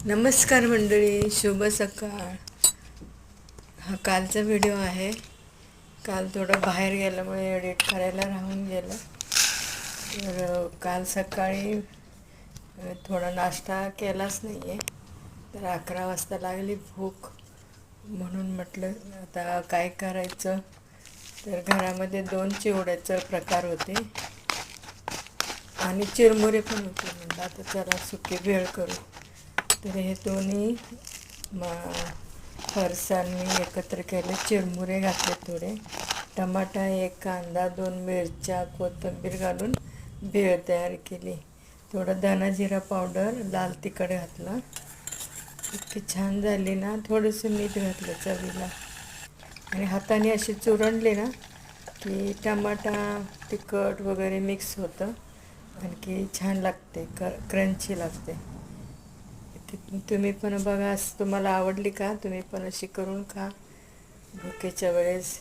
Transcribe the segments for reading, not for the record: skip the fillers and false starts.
नमस्कार मंडळी, शुभ सकाळ. हा कालचा व्हिडिओ आहे. काल थोडं बाहेर गेल्यामुळे एडिट करायला राहून गेलं. तर काल सकाळी थोडा नाश्ता केलाच नाही आहे. तर 11 वाजता लागली भूक, म्हणून म्हटलं आता काय करायचं. तर घरामध्ये 2 चिवड्याचा प्रकार होते आणि चिरमुरे पण होते. म्हणलं आता चला सुकी भेळ करू. तर हे दोन्ही फरसाण मी एकत्र केले, चिरमुरे घातले, थोडे टमाटा, एक कांदा, 2 मिरच्या, कोथिंबीर घालून भेळ तयार केली. थोडं धना जिरा पावडर, लाल तिखट घातलं. इतकी छान झाली ना. थोडंसं मीठ घातलं चवीला आणि हाताने अशी चुरणली ना की टमाटा तिखट वगैरे मिक्स होतं, आणखी छान लागते, क्रंची लागते. तुम्ही पण बघा, तुम्हाला आवडली का? तुम्ही पण अशी करून खा भुकेच्या वेळेस.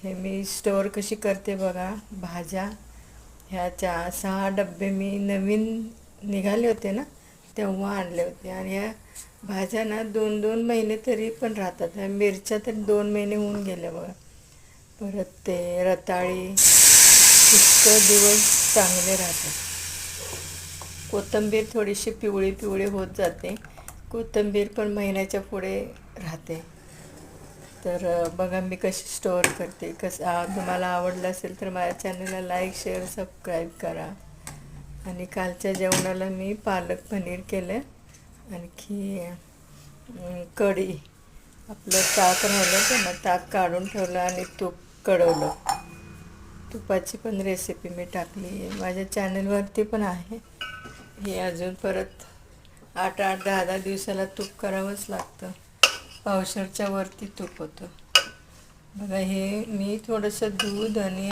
हे मी स्टोअर कशी करते बघा. भाज्या ह्या 6 डब्बे मी नवीन निघाले होते ना तेव्हा आणले होते, आणि ह्या भाज्या ना 2-2 महिने तरी पण राहतात. ह्या मिरच्या तर 2 महिने होऊन गेल्या बघा. परत ते रताळी इतकं दिवस चांगले राहतात. कोथिंबीर थोडीशी पिवळी पिवळी होत जाते. कोथिंबीर पण महिन्याच्या पुढे राहते. तर बघा मी कशी स्टोअर करते. तुम्हाला आवडलं असेल तर माझ्या चॅनलला लाईक, शेअर, सबस्क्राईब करा. आणि कालच्या जेवणाला मी पालक पनीर केलं. आणखी कढी, आपलं ताक राहिलं होतं ना, ताक काढून ठेवलं आणि तूप कढवलं. तुपाची पण रेसिपी मी टाकली माझ्या चॅनलवरती पण आहे. हे अजून परत 8-8, 10-10 दिवसाला तूप करावंच लागतं. पावशेरच्या वरती तूप होतं बघा. हे मी थोडंसं दूध आणि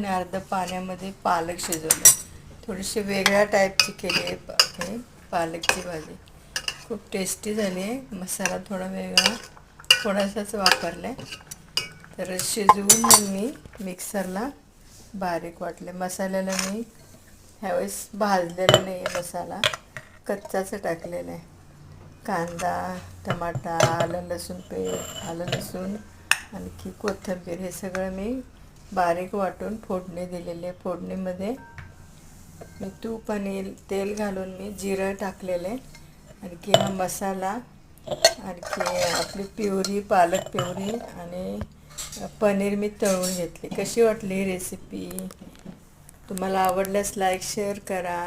अर्धं पाण्यामध्ये पालक शिजवलं. थोडीशी वेगळ्या टाईपची केली आहे पालकची भाजी. खूप टेस्टी झाली आहे. मसाला थोडा वेगळा थोडासाच वापरला आहे. तर शिजवून मग मी मिक्सरला बारीक वाटले. मसाल्याला मी ह्यावेळेस भाजलेला नाही आहे, मसाला कच्चाच टाकलेला आहे. कांदा, टमाटा, आलं लसूण, आणखी कोथिंबीर, हे सगळं मी बारीक वाटून फोडणी दिलेली आहे. फोडणीमध्ये मी तूप आणि तेल घालून मी जिरं टाकलेले, आणखी हा मसाला, आणखी आपली प्युरी, पालक प्युरी आणि पनीर मी तळून घेतली. कशी वाटली ही रेसिपी? तुम्हाला आवडल्यास लाईक शेअर करा.